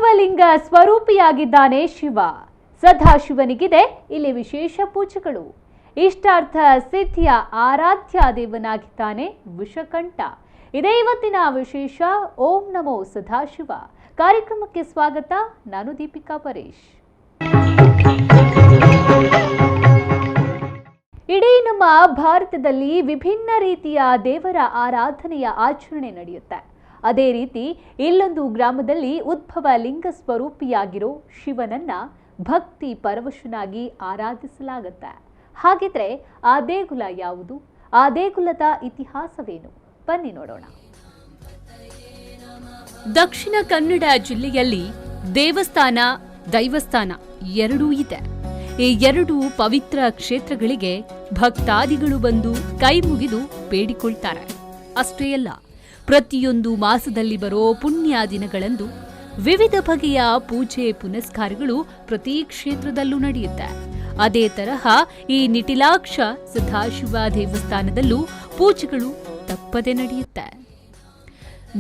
ಉದ್ಭವಲಿಂಗ ಸ್ವರೂಪಿಯಾಗಿದ್ದಾನೆ ಶಿವ. ಸದಾಶಿವನಿಗಿದೆ ಇಲ್ಲಿ ವಿಶೇಷ ಪೂಜೆಗಳು. ಇಷ್ಟಾರ್ಥ ಸಿದ್ಧಿಯ ಆರಾಧ್ಯ ದೇವನಾಗಿದ್ದಾನೆ ವಿಷಕಂಠ. ಇದೇ ಇವತ್ತಿನ ವಿಶೇಷ. ಓಂ ನಮೋ ಸದಾಶಿವ ಕಾರ್ಯಕ್ರಮಕ್ಕೆ ಸ್ವಾಗತ. ನಾನು ದೀಪಿಕಾ ಪರೇಶ್. ಇಡೀ ನಮ್ಮ ಭಾರತದಲ್ಲಿ ವಿಭಿನ್ನ ರೀತಿಯ ದೇವರ ಆರಾಧನೆಯ ಆಚರಣೆ ನಡೆಯುತ್ತೆ. ಅದೇ ರೀತಿ ಇಲ್ಲೊಂದು ಗ್ರಾಮದಲ್ಲಿ ಉದ್ಭವ ಲಿಂಗ ಸ್ವರೂಪಿಯಾಗಿರೋ ಶಿವನನ್ನ ಭಕ್ತಿ ಪರವಶನಾಗಿ ಆರಾಧಿಸಲಾಗುತ್ತೆ. ಹಾಗಿದ್ರೆ ಆ ದೇಗುಲ ಯಾವುದು? ಆ ದೇಗುಲದ ಇತಿಹಾಸವೇನು? ಬನ್ನಿ ನೋಡೋಣ. ದಕ್ಷಿಣ ಕನ್ನಡ ಜಿಲ್ಲೆಯಲ್ಲಿ ದೇವಸ್ಥಾನ ದೈವಸ್ಥಾನ ಎರಡೂ ಇದೆ. ಈ ಎರಡು ಪವಿತ್ರ ಕ್ಷೇತ್ರಗಳಿಗೆ ಭಕ್ತಾದಿಗಳು ಬಂದು ಕೈ ಮುಗಿದು ಬೇಡಿಕೊಳ್ತಾರೆ. ಅಷ್ಟೇ ಅಲ್ಲ, ಪ್ರತಿಯೊಂದು ಮಾಸದಲ್ಲಿ ಬರೋ ಪುಣ್ಯ ದಿನಗಳಂದು ವಿವಿಧ ಬಗೆಯ ಪೂಜೆ ಪುನಸ್ಕಾರಗಳು ಪ್ರತಿ ಕ್ಷೇತ್ರದಲ್ಲೂ ನಡೆಯುತ್ತೆ. ಅದೇ ತರಹ ಈ ನಿಟಿಲಾಕ್ಷ ಸದಾಶಿವ ದೇವಸ್ಥಾನದಲ್ಲೂ ಪೂಜೆಗಳು ತಪ್ಪದೆ ನಡೆಯುತ್ತೆ.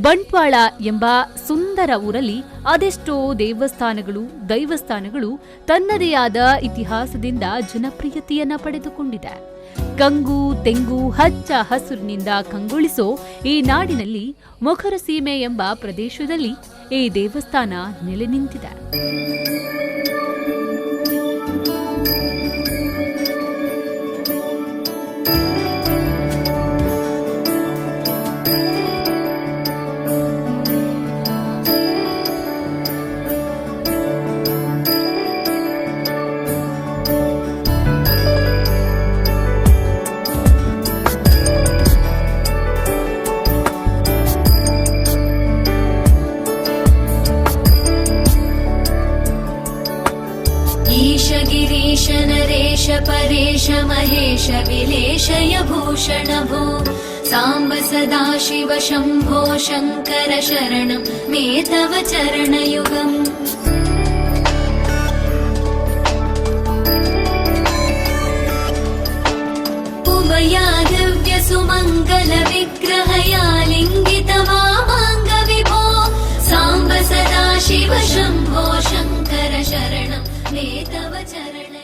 ಬಂಟ್ವಾಳ ಎಂಬ ಸುಂದರ ಊರಲ್ಲಿ ಅದೆಷ್ಟೋ ದೇವಸ್ಥಾನಗಳು ದೈವಸ್ಥಾನಗಳು ತನ್ನದೇ ಆದ ಇತಿಹಾಸದಿಂದ ಜನಪ್ರಿಯತೆಯನ್ನ ಪಡೆದುಕೊಂಡಿದೆ. ಕಂಗು ತೆಂಗು ಹಚ್ಚ ಹಸುರಿನಿಂದ ಕಂಗೊಳಿಸೋ ಈ ನಾಡಿನಲ್ಲಿ ಮೊಗರಸೀಮೆ ಎಂಬ ಪ್ರದೇಶದಲ್ಲಿ ಈ ದೇವಸ್ಥಾನ ನೆಲೆ ನಿಂತಿದೆ. नरेश परेश महेश विलेशय भूषण भो सांब सदाशिव शंभो शंकर शरणं मे तव चरणयुगम् उमया दिव्य सुमंगल विग्रहया लिंगित वामांग विभो सांब सदाशिव शंभो शंकर शरणं मे तव चरणयुगम्.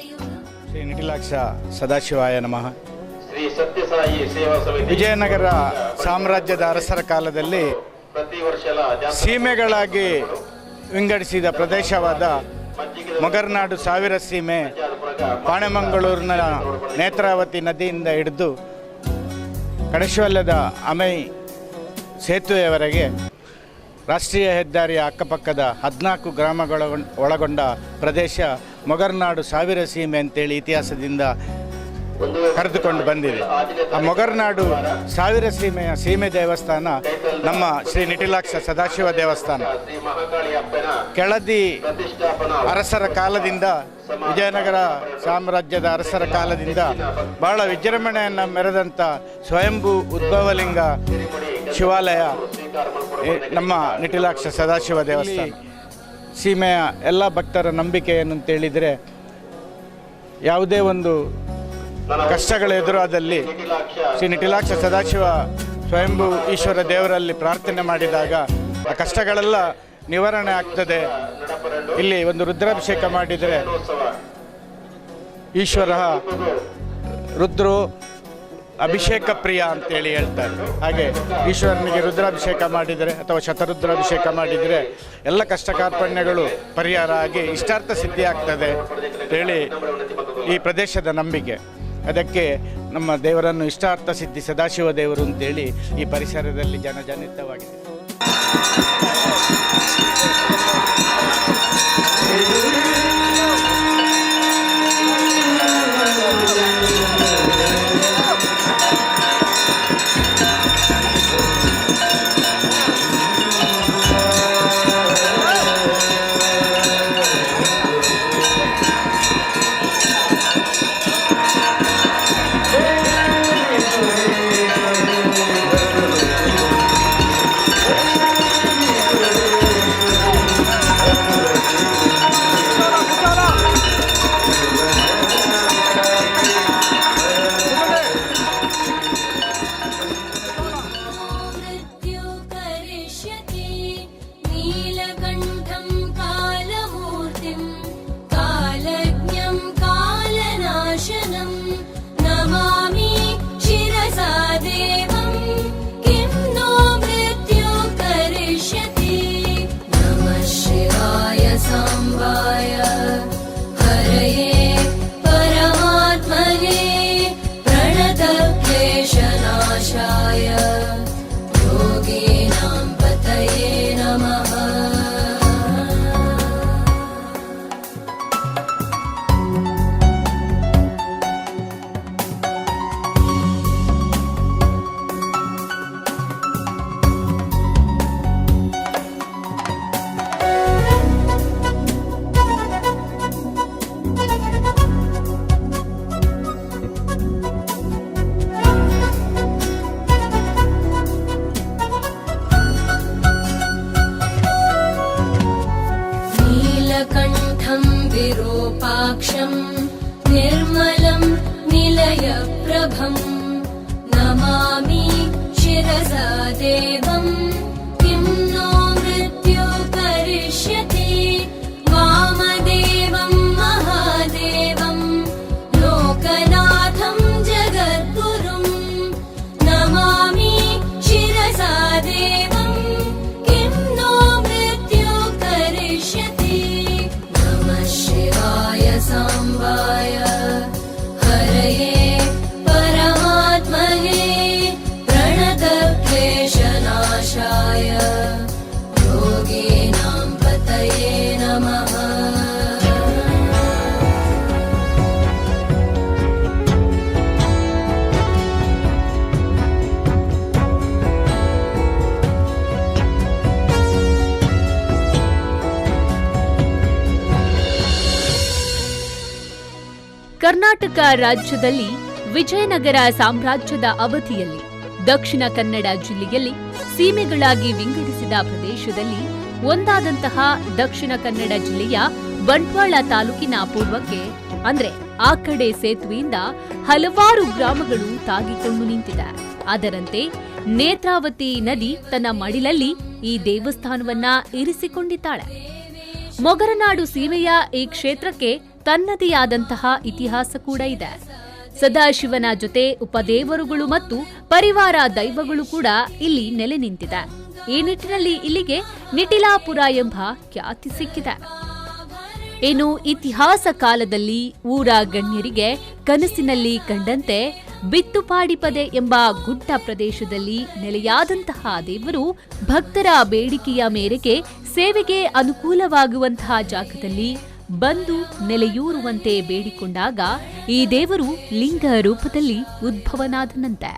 ಶ್ರೀ ನಿಟಿಲಾಕ್ಷ ಸದಾಶಿವಾಯ ನಮಃ. ಶ್ರೀ ಸತ್ಯಸಾಯಿ ಸೇವಾ ಸಮಿತಿ ವಿಜಯನಗರ ಸಾಮ್ರಾಜ್ಯದ ಅರಸರ ಕಾಲದಲ್ಲಿ ಪ್ರತಿ ವರ್ಷ ಸೀಮೆಗಳಾಗಿ ವಿಂಗಡಿಸಿದ ಪ್ರದೇಶವಾದ ಮೊಗರ್ನಾಡು ಸಾವಿರ ಸೀಮೆ ಪಾಣೆಮಂಗಳೂರಿನ ನೇತ್ರಾವತಿ ನದಿಯಿಂದ ಹಿಡಿದು ಕಡಶವಲ್ಲದ ಅಮೈ ಸೇತುವೆಯವರೆಗೆ ರಾಷ್ಟ್ರೀಯ ಹೆದ್ದಾರಿಯ ಅಕ್ಕಪಕ್ಕದ 14 ಗ್ರಾಮಗಳ ಒಳಗೊಂಡ ಪ್ರದೇಶ ಮೊಗರ್ನಾಡು ಸಾವಿರ ಸೀಮೆ ಅಂತೇಳಿ ಇತಿಹಾಸದಿಂದ ಕರೆದುಕೊಂಡು ಬಂದಿದೆ. ಆ ಮೊಗರ್ನಾಡು ಸಾವಿರ ಸೀಮೆ ದೇವಸ್ಥಾನ ನಮ್ಮ ಶ್ರೀ ನಿಟಿಲಾಕ್ಷ ಸದಾಶಿವ ದೇವಸ್ಥಾನ ಕೆಳದಿ ಅರಸರ ಕಾಲದಿಂದ, ವಿಜಯನಗರ ಸಾಮ್ರಾಜ್ಯದ ಅರಸರ ಕಾಲದಿಂದ ಬಹಳ ವಿಜೃಂಭಣೆಯನ್ನು ಮೆರೆದಂಥ ಸ್ವಯಂಭೂ ಉದ್ಭವಲಿಂಗ ಶಿವಾಲಯ ನಮ್ಮ ನಿಟಿಲಾಕ್ಷ ಸದಾಶಿವ ದೇವಸ್ಥಾನ. ಸೀಮೆಯ ಎಲ್ಲ ಭಕ್ತರ ನಂಬಿಕೆ ಏನಂತೇಳಿದರೆ, ಯಾವುದೇ ಒಂದು ಕಷ್ಟಗಳು ಎದುರಾದಲ್ಲಿ ಶ್ರೀ ನಿಟಿಲಾಕ್ಷ ಸದಾಶಿವ ಸ್ವಯಂಭೂ ಈಶ್ವರ ದೇವರಲ್ಲಿ ಪ್ರಾರ್ಥನೆ ಮಾಡಿದಾಗ ಆ ಕಷ್ಟಗಳೆಲ್ಲ ನಿವಾರಣೆ ಆಗ್ತದೆ. ಇಲ್ಲಿ ಒಂದು ರುದ್ರಾಭಿಷೇಕ ಮಾಡಿದರೆ ಈಶ್ವರ ರುದ್ರೋ ಅಭಿಷೇಕ ಪ್ರಿಯ ಅಂತೇಳಿ ಹೇಳ್ತಾರೆ. ಹಾಗೆ ಈಶ್ವರನಿಗೆ ರುದ್ರಾಭಿಷೇಕ ಮಾಡಿದರೆ ಅಥವಾ ಶತರುದ್ರಾಭಿಷೇಕ ಮಾಡಿದರೆ ಎಲ್ಲ ಕಷ್ಟ ಕಾರ್ಪಣ್ಯಗಳು ಪರಿಹಾರ ಆಗಿ ಇಷ್ಟಾರ್ಥ ಸಿದ್ಧಿ ಆಗ್ತದೆ ಅಂತೇಳಿ ಈ ಪ್ರದೇಶದ ನಂಬಿಕೆ. ಅದಕ್ಕೆ ನಮ್ಮ ದೇವರನ್ನು ಇಷ್ಟಾರ್ಥ ಸಿದ್ಧಿ ಸದಾಶಿವ ದೇವರು ಅಂತೇಳಿ ಈ ಪರಿಸರದಲ್ಲಿ ಜನಜನಿತವಾಗಿದೆ. विरूपाक्षम् निर्मलम् निलयप्रभम् नमामि शिरसा देवम् किं नो मृत्यु करिष्यति वामदेवम् महादेवम् लोकनाथम् जगद्गुरुम् नमामि शिरसा देवम् किं नो मृत्यु करिष्यति नमः शिवाय साम्बाय हरये परमात्मने प्रणतक्लेशनाशाय योगिनां पतये नमः। ಕರ್ನಾಟಕ ರಾಜ್ಯದಲ್ಲಿ ವಿಜಯನಗರ ಸಾಮ್ರಾಜ್ಯದ ಅವಧಿಯಲ್ಲಿ ದಕ್ಷಿಣ ಕನ್ನಡ ಜಿಲ್ಲೆಯಲ್ಲಿ ಸೀಮೆಗಳಾಗಿ ವಿಂಗಡಿಸಿದ ಪ್ರದೇಶದಲ್ಲಿ ಒಂದಾದಂತಹ ದಕ್ಷಿಣ ಕನ್ನಡ ಜಿಲ್ಲೆಯ ಬಂಟ್ವಾಳ ತಾಲೂಕಿನ ಪೂರ್ವಕ್ಕೆ ಅಂದ್ರೆ ಆ ಕಡೆ ಸೇತುವೆಯಿಂದ ಹಲವಾರು ಗ್ರಾಮಗಳು ತಾಗಿಕೊಂಡು ನಿಂತಿದೆ. ಅದರಂತೆ ನೇತ್ರಾವತಿ ನದಿ ತನ್ನ ಮಡಿಲಲ್ಲಿ ಈ ದೇವಸ್ಥಾನವನ್ನ ಇರಿಸಿಕೊಂಡಿದ್ದಾಳೆ. ಮೊಗರನಾಡು ಸೀಮೆಯ ಈ ಕ್ಷೇತ್ರಕ್ಕೆ ತನ್ನದೇ ಆದಂತಹ ಇತಿಹಾಸ ಕೂಡ ಇದೆ. ಸದಾಶಿವನ ಜೊತೆ ಉಪದೇವರುಗಳು ಮತ್ತು ಪರಿವಾರ ದೈವಗಳು ಕೂಡ ಇಲ್ಲಿ ನೆಲೆ ನಿಂತಿದೆ. ಈ ನಿಟ್ಟಿನಲ್ಲಿ ಇಲ್ಲಿಗೆ ನಿಟಿಲಾಪುರ ಎಂಬ ಖ್ಯಾತಿ ಸಿಕ್ಕಿದೆ. ಇನ್ನು ಇತಿಹಾಸ ಕಾಲದಲ್ಲಿ ಊರ ಗಣ್ಯರಿಗೆ ಕನಸಿನಲ್ಲಿ ಕಂಡಂತೆ ಬಿತ್ತುಪಾಡಿಪದೆ ಎಂಬ ಗುಡ್ಡ ಪ್ರದೇಶದಲ್ಲಿ ನೆಲೆಯಾದಂತಹ ದೇವರು ಭಕ್ತರ ಬೇಡಿಕೆಯ ಮೇರೆಗೆ ಸೇವೆಗೆ ಅನುಕೂಲವಾಗುವಂತಹ ಜಾಗದಲ್ಲಿ ಬಂದು ನೆಲೆಯೂರುವಂತೆ ಬೇಡಿಕೊಂಡಾಗ ಈ ದೇವರು ಲಿಂಗ ರೂಪದಲ್ಲಿ ಉದ್ಭವನಾದನಂತೆ.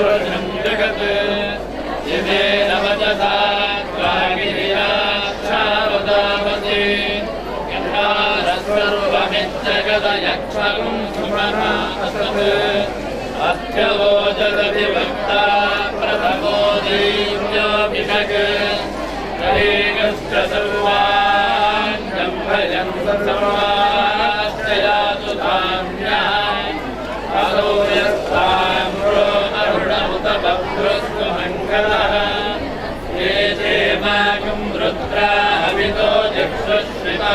पुरुषं जगत् यदेन वचसा स्वागिरियाक्षावदामते यथा सर्वमित्यगदयक्षगुं सुमनासत् अभ्यवोचदधिवक्ता प्रथमो दैव्योऽभिषक् कलेगश्च सर्वान् जम्भयन् सर्वाश्चयातु धाम्यः अदो यस्ताम्रो अरुणमुत बभ्रस्तु मङ्गलः ये चेमाकं रुद्राहवितो चक्षुश्रिता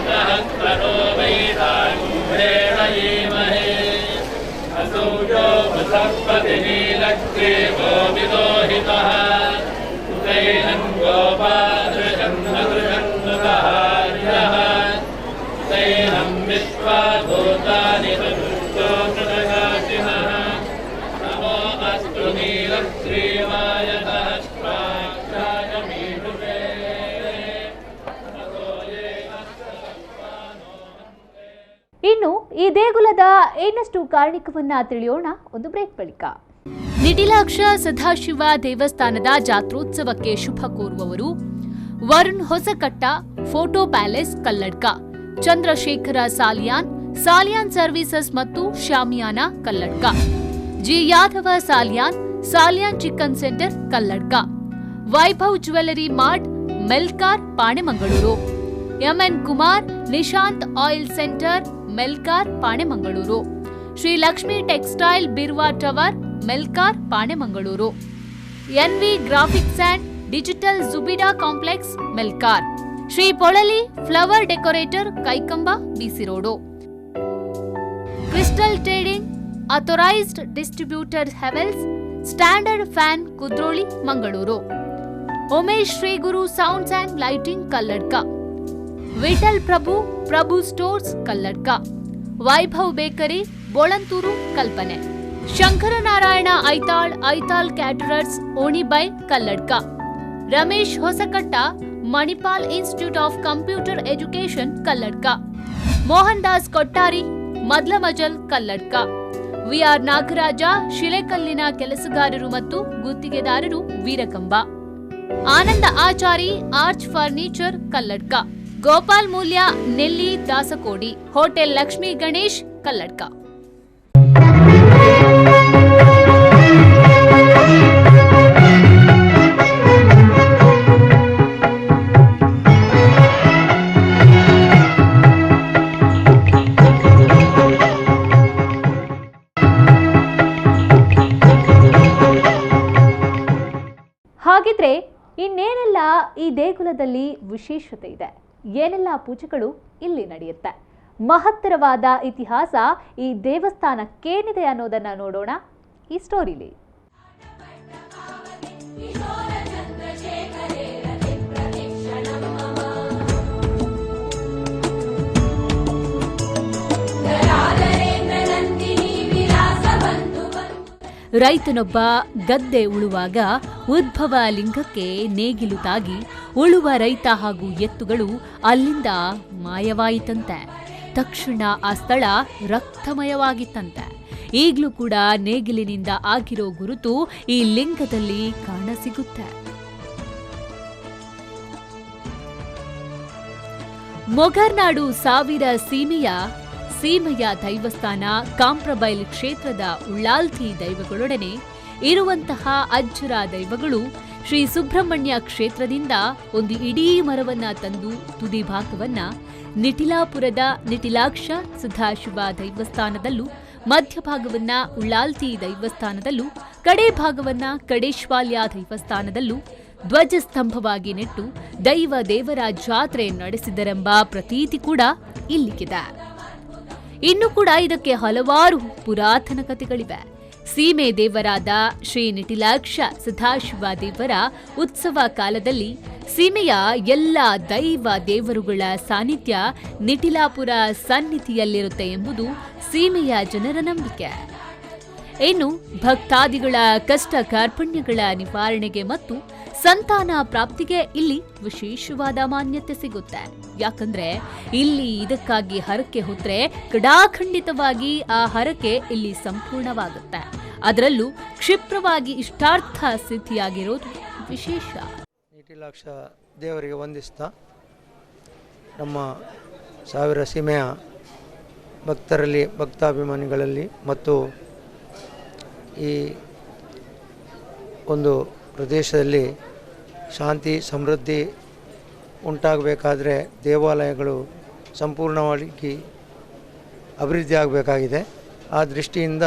सहस्रनो वैरागुम्भेण यीमहे असौजो बृहस्पतिनीलग्रीवो विदोहितः उदैनं गोपादृशन्नदृशन्नुतहार्यः उदैनं विश्वाभूतानि चतुष्टो कृतकाशिनः नमो अस्तु नीलग्रीवाय सहस्राक्षाय मीढुषे ಇನ್ನು ಈ ದೇಗುಲದ ಇನ್ನಷ್ಟು ಕಾರಣಿಕವನ್ನ ತಿಳಿಯೋಣ ಒಂದು ಬ್ರೇಕ್ ಬಳಿಕ. ನಿಟಿಲಾಕ್ಷ ಸದಾಶಿವ ದೇವಸ್ಥಾನದ ಜಾತ್ರೋತ್ಸವಕ್ಕೆ ಶುಭ ಕೋರುವವರು Varun Hosakatta, photo palace Kalladka, Chandrashekhara Salian, Salian services ಮತ್ತು shamiana Kalladka, G Yadava Salian, Salian chicken centre Kalladka, Vaibhav jewellery mart Melkar Panemangalore, M N Kumar Nishant oil centre Melkar Panemangalore, Shri Lakshmi textile Birwa tower Melkar Panemangalore, N V graphics and digital ಜುಬಿಡಾ complex Melkar, Shri Polali flower decorator Kaikamba B C road, crystal trading authorised distributor ಹೆವೆಲ್ಸ್ standard fan Kudroli Mangaluru, Umesh Shri Guru sounds and lighting Kalladka, Vithal Prabhu stores Kalladka, Vaibhav bakery Bolanthur Kalpane, Shankaranarayana Aithal caterers Onibai Kalladka, Ramesh Hosakatta Manipal institute of computer education Kalladka, Mohan Das Kottari Madlamajal Kalladka, V R Nagaraja ಶಿಲೆಕಲ್ಲಿನ ಕೆಲಸಗಾರರು ಮತ್ತು ಗುತ್ತಿಗೆದಾರರು Veerakamba, Ananda Achari arch furniture Kalladka, Gopal Moolya Nelli Dasakodi hotel Lakshmi Ganesh Kalladka. ಹಾಗಿದ್ರೆ ಇನ್ನೇನೆಲ್ಲ ಈ ದೇಗುಲದಲ್ಲಿ ವಿಶೇಷತೆ ಇದೆ, ಏನೆಲ್ಲ ಪೂಜೆಗಳು ಇಲ್ಲಿ ನಡೆಯುತ್ತೆ, ಮಹತ್ತರವಾದ ಇತಿಹಾಸ ಈ ದೇವಸ್ಥಾನಕ್ಕೇನಿದೆ ಅನ್ನೋದನ್ನ ನೋಡೋಣ ಈ ಸ್ಟೋರಿಲಿ. ರೈತನೊಬ್ಬ ಗದ್ದೆ ಉಳುವಾಗ ಉದ್ಭವ ಲಿಂಗಕ್ಕೆ ನೇಗಿಲು ತಾಗಿ ಉಳುವ ರೈತ ಹಾಗೂ ಎತ್ತುಗಳು ಅಲ್ಲಿಂದ ಮಾಯವಾಯಿತಂತೆ. ತಕ್ಷಣ ಆ ಸ್ಥಳ ರಕ್ತಮಯವಾಗಿತ್ತಂತೆ. ಈಗಲೂ ಕೂಡ ನೇಗಿಲಿನಿಂದ ಆಗಿರೋ ಗುರುತು ಈ ಲಿಂಗದಲ್ಲಿ ಕಾಣಸಿಗುತ್ತೆ. ಮೊಗರ್ನಾಡು ಸಾವಿರ ಸೀಮೆಯ ದೈವಸ್ಥಾನ ಕಾಂಪ್ರಬೈಲ್ ಕ್ಷೇತ್ರದ ಉಳ್ಳಾಲ್ತಿ ದೈವಗಳೊಡನೆ ಇರುವಂತಹ ಅಜ್ಜರ ದೈವಗಳು ಶ್ರೀ ಸುಬ್ರಹ್ಮಣ್ಯ ಕ್ಷೇತ್ರದಿಂದ ಒಂದು ಇಡೀ ಮರವನ್ನ ತಂದು ತುದಿ ಭಾಗವನ್ನ ನಿಟಿಲಾಪುರದ ನಿಟಿಲಾಕ್ಷ ಸದಾಶಿವ ದೈವಸ್ಥಾನದಲ್ಲೂ, ಮಧ್ಯಭಾಗವನ್ನ ಉಳ್ಳಾಲ್ತಿ ದೈವಸ್ಥಾನದಲ್ಲೂ, ಕಡೆ ಭಾಗವನ್ನ ಕಡೇಶ್ವಾಲ್ಯ ದೈವಸ್ಥಾನದಲ್ಲೂ ಧ್ವಜಸ್ತಂಭವಾಗಿ ನೆಟ್ಟು ದೇವರ ಜಾತ್ರೆ ನಡೆಸಿದರೆಂಬ ಪ್ರತೀತಿ ಕೂಡ ಇಲ್ಲಿಗಿದೆ. ಇನ್ನು ಕೂಡ ಇದಕ್ಕೆ ಹಲವಾರು ಪುರಾತನ ಕಥೆಗಳಿವೆ. ಸೀಮೆ ದೇವರಾದ ಶ್ರೀ ನಿಟಿಲಾಕ್ಷ ಸದಾಶಿವ ದೇವರ ಉತ್ಸವ ಕಾಲದಲ್ಲಿ ಸೀಮೆಯ ಎಲ್ಲ ದೇವರುಗಳ ಸಾನ್ನಿಧ್ಯ ನಿಟಿಲಾಪುರ ಸನ್ನಿಧಿಯಲ್ಲಿರುತ್ತೆ ಎಂಬುದು ಸೀಮೆಯ ಜನರ ನಂಬಿಕೆ. ಇನ್ನು ಭಕ್ತಾದಿಗಳ ಕಷ್ಟ ಕಾರ್ಪಣ್ಯಗಳ ನಿವಾರಣೆಗೆ ಮತ್ತು ಸಂತಾನ ಪ್ರಾಪ್ತಿಗೆ ಇಲ್ಲಿ ವಿಶೇಷವಾದ ಮಾನ್ಯತೆ ಸಿಗುತ್ತೆ. ಯಾಕಂದ್ರೆ ಇಲ್ಲಿ ಇದಕ್ಕಾಗಿ ಹರಕೆ ಹೊತ್ತರೆ ಕಡಾಖಂಡಿತವಾಗಿ ಆ ಹರಕೆ ಇಲ್ಲಿ ಸಂಪೂರ್ಣವಾಗುತ್ತೆ. ಅದರಲ್ಲೂ ಕ್ಷಿಪ್ರವಾಗಿ ಇಷ್ಟಾರ್ಥ ಸಿದ್ಧಿಯಾಗಿರೋದು ವಿಶೇಷ. ನೀಟಿಲಾಕ್ಷ ದೇವರಿಗೆ ವಂದಿಸ್ತಾ ನಮ್ಮ ಸಾವಿರ ಸೀಮೆಯ ಭಕ್ತರಲ್ಲಿ, ಭಕ್ತಾಭಿಮಾನಿಗಳಲ್ಲಿ ಮತ್ತು ಈ ಒಂದು ಪ್ರದೇಶದಲ್ಲಿ ಶಾಂತಿ ಸಮೃದ್ಧಿ ಉಂಟಾಗಬೇಕಾದ್ರೆ ದೇವಾಲಯಗಳು ಸಂಪೂರ್ಣವಾಗಿ ಅಭಿವೃದ್ಧಿ ಆಗಬೇಕಾಗಿದೆ. ಆ ದೃಷ್ಟಿಯಿಂದ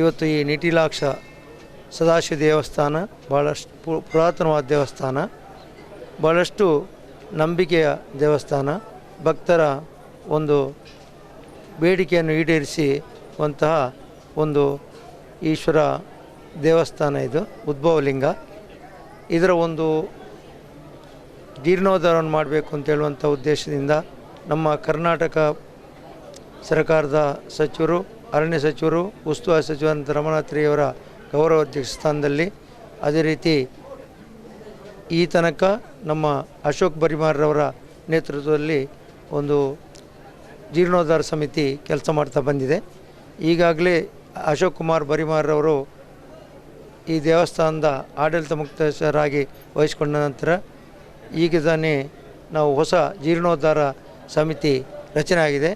ಇವತ್ತು ಈ ನೀಟಿಲಾಕ್ಷ ಸದಾಶಿವ ದೇವಸ್ಥಾನ ಭಾಳಷ್ಟು ಪುರಾತನವಾದ ದೇವಸ್ಥಾನ, ಭಾಳಷ್ಟು ನಂಬಿಕೆಯ ದೇವಸ್ಥಾನ, ಭಕ್ತರ ಒಂದು ಬೇಡಿಕೆಯನ್ನು ಈಡೇರಿಸುವಂತಹ ಒಂದು ಈಶ್ವರ ದೇವಸ್ಥಾನ ಇದು, ಉದ್ಭವಲಿಂಗ. ಇದರ ಒಂದು ಜೀರ್ಣೋದ್ಧಾರವನ್ನು ಮಾಡಬೇಕು ಅಂತ ಹೇಳುವಂಥ ಉದ್ದೇಶದಿಂದ ನಮ್ಮ ಕರ್ನಾಟಕ ಸರ್ಕಾರದ ಸಚಿವರು, ಅರಣ್ಯ ಸಚಿವರು, ಉಸ್ತುವಾರಿ ಸಚಿವರಂತ ರಮನಾಥ್ರಿಯವರ ಗೌರವ ಅಧ್ಯಕ್ಷ ಸ್ಥಾನದಲ್ಲಿ, ಅದೇ ರೀತಿ ಈ ತನಕ ನಮ್ಮ ಅಶೋಕ್ ಬರಿಮಾರ್ರವರ ನೇತೃತ್ವದಲ್ಲಿ ಒಂದು ಜೀರ್ಣೋದ್ಧಾರ ಸಮಿತಿ ಕೆಲಸ ಮಾಡ್ತಾ ಬಂದಿದೆ. ಈಗಾಗಲೇ ಅಶೋಕ್ ಕುಮಾರ್ ಬರಿಮಾರ್ರವರು ಈ ದೇವಸ್ಥಾನದ ಆಡಳಿತ ಮುಕ್ತೇಶ್ವರಾಗಿ ವಹಿಸಿಕೊಂಡ ನಂತರ ಈಗ ತಾನೇ ನಾವು ಹೊಸ ಜೀರ್ಣೋದ್ಧಾರ ಸಮಿತಿ ರಚನೆ ಆಗಿದೆ.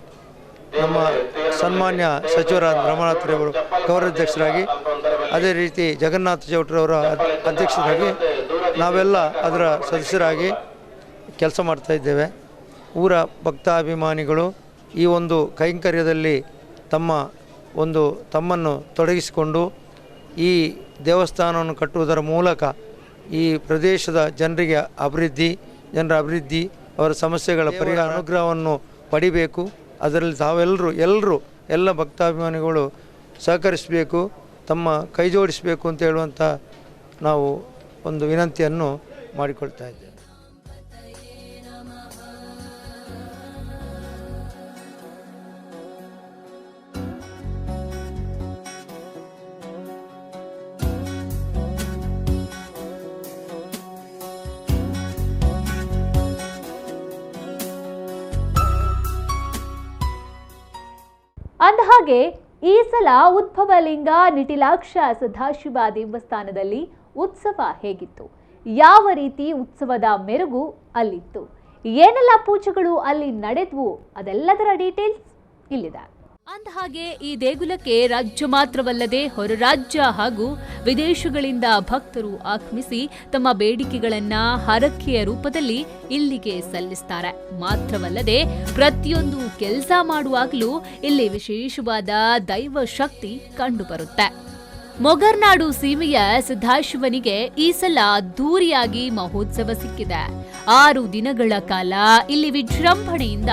ನಮ್ಮ ಸನ್ಮಾನ್ಯ ಸಚಿವರಾದ ರಮನಾಥ್ರವರು ಗೌರವಾಧ್ಯಕ್ಷರಾಗಿ, ಅದೇ ರೀತಿ ಜಗನ್ನಾಥ ಚೌಟ್ರವರ ಅಧ್ಯಕ್ಷರಾಗಿ ನಾವೆಲ್ಲ ಅದರ ಸದಸ್ಯರಾಗಿ ಕೆಲಸ ಮಾಡ್ತಾಯಿದ್ದೇವೆ. ಊರ ಭಕ್ತಾಭಿಮಾನಿಗಳು ಈ ಒಂದು ಕೈಂಕರ್ಯದಲ್ಲಿ ತಮ್ಮನ್ನು ತೊಡಗಿಸಿಕೊಂಡು ಈ ದೇವಸ್ಥಾನವನ್ನು ಕಟ್ಟುವುದರ ಮೂಲಕ ಈ ಪ್ರದೇಶದ ಜನರ ಅಭಿವೃದ್ಧಿ, ಅವರ ಸಮಸ್ಯೆಗಳ ಪರಿಹಾರ ಅನುಗ್ರಹವನ್ನು ಪಡಿಬೇಕು. ಅದರಲ್ಲಿ ತಾವೆಲ್ಲರೂ ಎಲ್ಲ ಭಕ್ತಾಭಿಮಾನಿಗಳು ಸಹಕರಿಸಬೇಕು, ತಮ್ಮ ಕೈ ಜೋಡಿಸಬೇಕು ಅಂತ ಹೇಳುವಂಥ ನಾವು ಒಂದು ವಿನಂತಿಯನ್ನು ಮಾಡಿಕೊಳ್ತಾ ಇದ್ದೇವೆ. ಅಂದಹಾಗೆ ಈ ಸಲ ಉದ್ಭವಲಿಂಗ ನಿಟಿಲಾಕ್ಷ ಸದಾಶಿವ ದೇವಸ್ಥಾನದಲ್ಲಿ ಉತ್ಸವ ಹೇಗಿತ್ತು, ಯಾವ ರೀತಿ ಉತ್ಸವದ ಮೆರುಗು ಅಲ್ಲಿತ್ತು, ಏನೆಲ್ಲ ಪೂಜೆಗಳು ಅಲ್ಲಿ ನಡೆದ್ವು, ಅದೆಲ್ಲದರ ಡೀಟೇಲ್ಸ್ ಇಲ್ಲಿದೆ. ಅಂದಹಾಗೆ ಈ ದೇಗುಲಕ್ಕೆ ರಾಜ್ಯ ಮಾತ್ರವಲ್ಲದೆ ಹೊರ ರಾಜ್ಯ ಹಾಗೂ ವಿದೇಶಗಳಿಂದ ಭಕ್ತರು ಆಗಮಿಸಿ ತಮ್ಮ ಬೇಡಿಕೆಗಳನ್ನ ಹರಕೆಯ ರೂಪದಲ್ಲಿ ಇಲ್ಲಿಗೆ ಸಲ್ಲಿಸ್ತಾರೆ. ಮಾತ್ರವಲ್ಲದೆ ಪ್ರತಿಯೊಂದು ಕೆಲಸ ಮಾಡುವಾಗಲೂ ಇಲ್ಲಿ ವಿಶೇಷವಾದ ದೈವ ಶಕ್ತಿ ಕಂಡುಬರುತ್ತೆ. ಮೊಗರ್ನಾಡು ಸೀಮೆಯ ಸದಾಶಿವನಿಗೆ ಈ ಸಲ ಅದ್ದೂರಿಯಾಗಿ ಮಹೋತ್ಸವ ಸಿಕ್ಕಿದೆ. 6 ದಿನಗಳ ಕಾಲ ಇಲ್ಲಿ ವಿಜೃಂಭಣೆಯಿಂದ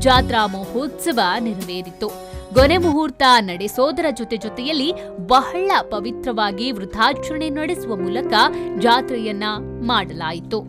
ಜಾತ್ರಾ ಮಹೋತ್ಸವ ನೆರವೇರಿತು. ಕೊನೆ ಮುಹೂರ್ತ ನಡೆಸೋದರ ಜೊತೆಯಲ್ಲಿ ಬಹಳ ಪವಿತ್ರವಾಗಿ ವೃತಾಚರಣೆ ನಡೆಸುವ ಮೂಲಕ ಜಾತ್ರೆಯನ್ನ ಮಾಡಲಾಯಿತು.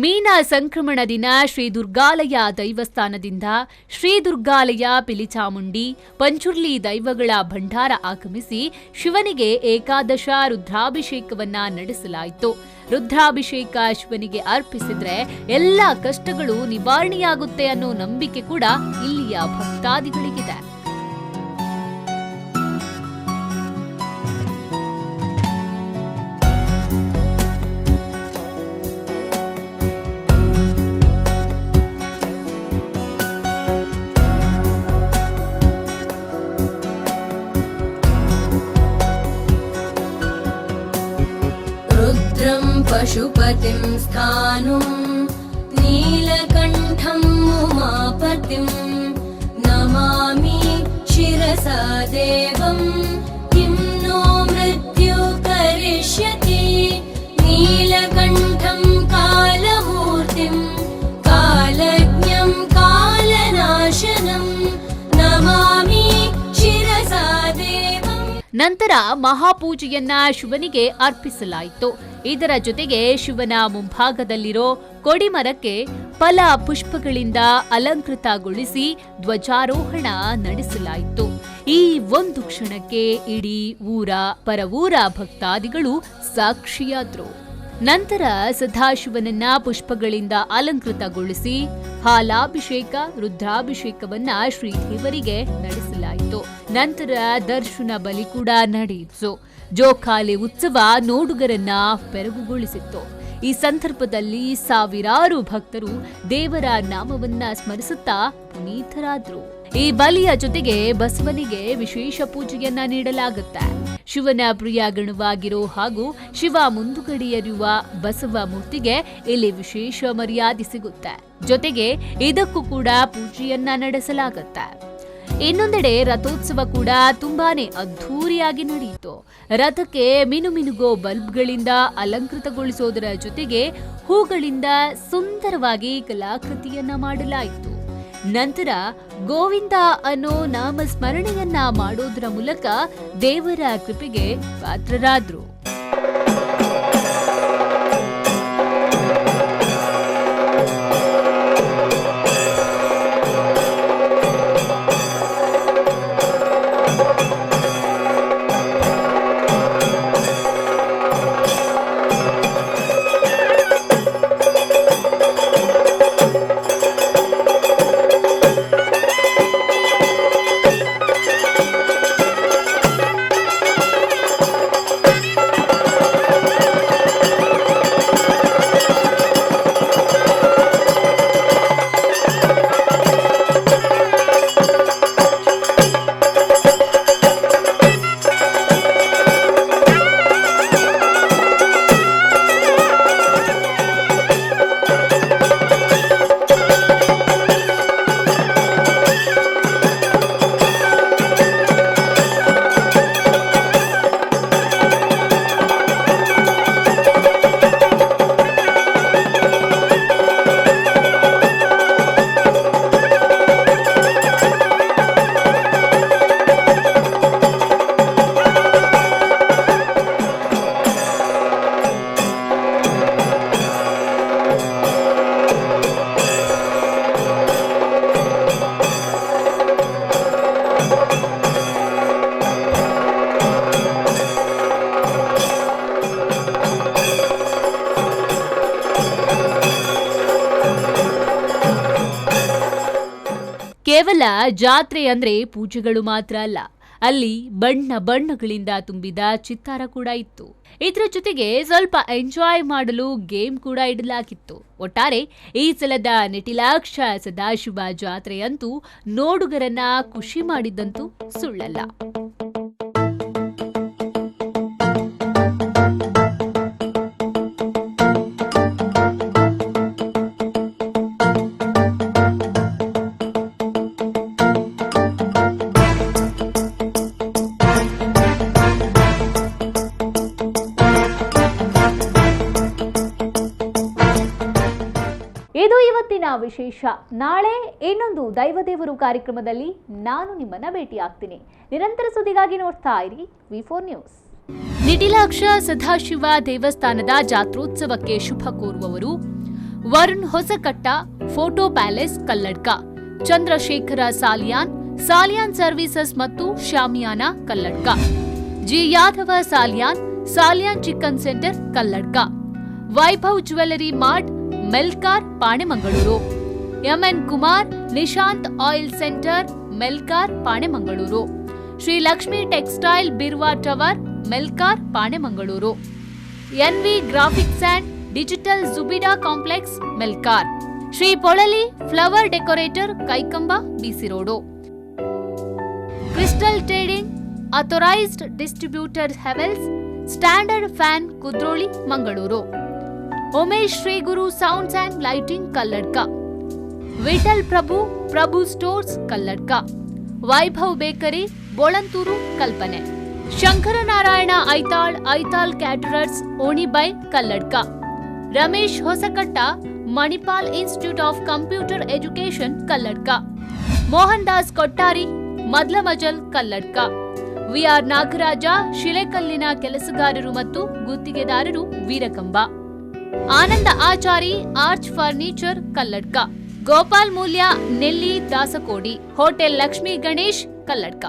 ಮೀನ ಸಂಕ್ರಮಣ ದಿನ ಶ್ರೀ ದುರ್ಗಾಲಯ ದೈವಸ್ಥಾನದಿಂದ ಶ್ರೀ ದುರ್ಗಾಲಯ ಪಿಲಿಚಾಮುಂಡಿ ಪಂಚುರ್ಲಿ ದೈವಗಳ ಭಂಡಾರ ಆಗಮಿಸಿ ಶಿವನಿಗೆ ಏಕಾದಶ ರುದ್ರಾಭಿಷೇಕವನ್ನ ನಡೆಸಲಾಯಿತು. ರುದ್ರಾಭಿಷೇಕ ಶಿವನಿಗೆ ಅರ್ಪಿಸಿದ್ರೆ ಎಲ್ಲ ಕಷ್ಟಗಳು ನಿವಾರಣೆಯಾಗುತ್ತೆ ಅನ್ನೋ ನಂಬಿಕೆ ಕೂಡ ಇಲ್ಲಿಯ ಭಕ್ತಾದಿಗಳಿಗಿದೆ. पशुपतिं स्थाणुं नीलकण्ठं उमापतिं नमामि शिरसा देवं किं नो मृत्यु करिष्यति नीलकण्ठं कालमूर्तिं कालज्ञं कालनाशनं नमामि शिरसा देवं. ನಂತರ ಮಹಾಪೂಜೆಯನ್ನ ಶಿವನಿಗೆ ಅರ್ಪಿಸಲಾಯಿತು. ಇದರ ಜೊತೆಗೆ ಶಿವನ ಮುಂಭಾಗದಲ್ಲಿರೋ ಕೊಡಿಮರಕ್ಕೆ ಫಲ ಪುಷ್ಪಗಳಿಂದ ಅಲಂಕೃತಗೊಳಿಸಿ ಧ್ವಜಾರೋಹಣ ನಡೆಸಲಾಯಿತು. ಈ ಒಂದು ಕ್ಷಣಕ್ಕೆ ಇಡೀ ಊರ ಪರವೂರ ಭಕ್ತಾದಿಗಳು ಸಾಕ್ಷಿಯಾದ್ರು. ನಂತರ ಸದಾಶಿವನನ್ನ ಪುಷ್ಪಗಳಿಂದ ಅಲಂಕೃತಗೊಳಿಸಿ ಹಾಲಾಭಿಷೇಕ ರುದ್ರಾಭಿಷೇಕವನ್ನ ಶ್ರೀದೇವರಿಗೆ ನಡೆಸಲಾಯಿತು. ನಂತರ ದರ್ಶನ ಬಲಿ ಕೂಡ ನಡೆಯಿತು. ಜೋಕಾಲಿ ಉತ್ಸವ ನೋಡುಗರನ್ನ ಬೆರಗುಗೊಳಿಸಿತ್ತು. ಈ ಸಂದರ್ಭದಲ್ಲಿ ಸಾವಿರಾರು ಭಕ್ತರು ದೇವರ ನಾಮವನ್ನ ಸ್ಮರಿಸುತ್ತಾ ಪುನೀತರಾದ್ರು. ಈ ಬಲಿಯ ಜೊತೆಗೆ ಬಸವನಿಗೆ ವಿಶೇಷ ಪೂಜೆಯನ್ನ ನೀಡಲಾಗುತ್ತೆ. ಶಿವನ ಪ್ರಿಯ ಗಣವಾಗಿರೋ ಹಾಗೂ ಶಿವ ಮುಂದುಗಡೆಯಿರುವ ಬಸವ ಮೂರ್ತಿಗೆ ಇಲ್ಲಿ ವಿಶೇಷ ಮರ್ಯಾದೆ ಸಿಗುತ್ತೆ. ಜೊತೆಗೆ ಇದಕ್ಕೂ ಕೂಡ ಪೂಜೆಯನ್ನ ನಡೆಸಲಾಗುತ್ತೆ. ಇನ್ನೊಂದೆಡೆ ರಥೋತ್ಸವ ಕೂಡ ತುಂಬಾನೇ ಅದ್ಧೂರಿಯಾಗಿ ನಡೆಯಿತು. ರಥಕ್ಕೆ ಮಿನುಮಿನುಗೋ ಬಲ್ಬ್ಗಳಿಂದ ಅಲಂಕೃತಗೊಳಿಸೋದರ ಜೊತೆಗೆ ಹೂಗಳಿಂದ ಸುಂದರವಾಗಿ ಕಲಾಕೃತಿಯನ್ನ ಮಾಡಲಾಯಿತು. ನಂತರ ಗೋವಿಂದ ಅನ್ನೋ ನಾಮಸ್ಮರಣೆಯನ್ನ ಮಾಡೋದರ ಮೂಲಕ ದೇವರ ಕೃಪೆಗೆ ಪಾತ್ರರಾದ್ರು. ಕೇವಲ ಜಾತ್ರೆ ಅಂದ್ರೆ ಪೂಜೆಗಳು ಮಾತ್ರ ಅಲ್ಲ, ಅಲ್ಲಿ ಬಣ್ಣ ಬಣ್ಣಗಳಿಂದ ತುಂಬಿದ ಚಿತ್ತಾರ ಕೂಡ ಇತ್ತು. ಇದರ ಜೊತೆಗೆ ಸ್ವಲ್ಪ ಎಂಜಾಯ್ ಮಾಡಲು ಗೇಮ್ ಕೂಡ ಇಡಲಾಗಿತ್ತು. ಒಟ್ಟಾರೆ ಈ ಸಲದ ನಿಟಿಲಾಕ್ಷ ಸದಾಶಿವ ಜಾತ್ರೆಯಂತೂ ನೋಡುಗರನ್ನ ಖುಷಿ ಮಾಡಿದ್ದಂತೂ ಸುಳ್ಳಲ್ಲ. ಇದು ಇವತ್ತಿನ ವಿಶೇಷ. ನಾಳೆ ಇನ್ನೊಂದು ದೈವದೇವರು ಕಾರ್ಯಕ್ರಮದಲ್ಲಿ ನಾನು ನಿಮ್ಮನ್ನ ಭೇಟಿಯಾಗ್ತೀನಿ. ನಿರಂತರ ಸುದ್ದಿಗಾಗಿ ನೋಡ್ತಾ ಇರಿ V4 ನ್ಯೂಸ್. ನಿಟಿಲಾಕ್ಷ ಸದಾಶಿವ ದೇವಸ್ಥಾನದ ಜಾತ್ರೋತ್ಸವಕ್ಕೆ ಶುಭ ಕೋರುವವರು Varun Hosakatta, photo palace Kalladka, Chandrashekhara Salian, Salian services ಮತ್ತು shamiana Kalladka, G Yadava Salian, Salian chicken centre Kalladka, Vaibhav jewellery mart Melkar Panemangalore, M N Kumar Nishant oil centre Melkar Panemangalore, Shri Lakshmi textile Birwa tower Melkar Panemangalore, N V graphics and digital ಜುಬಿಡಾ complex Melkar, Shri Polali flower decorator Kaikamba B C road, crystal trading authorised distributor ಹೆವೆಲ್ಸ್ standard fan Kudroli Mangaluru, Umesh Shri Guru sounds and lighting Kalladka, Vithal Prabhu stores Kalladka, Vaibhav bakery Bolanthur Kalpane, Shankaranarayana Aithal caterers Onibai Kalladka, Ramesh Hosakatta Manipal institute of computer education Kalladka, Mohan Das Kottari Madlamajal Kalladka, V R Nagaraja ಶಿಲೆಕಲ್ಲಿನ ಕೆಲಸಗಾರರು ಮತ್ತು ಗುತ್ತಿಗೆದಾರರು Veerakamba, Ananda Achari arch furniture Kalladka, Gopal Moolya Nelli Dasakodi, hotel Lakshmi Ganesh Kalladka.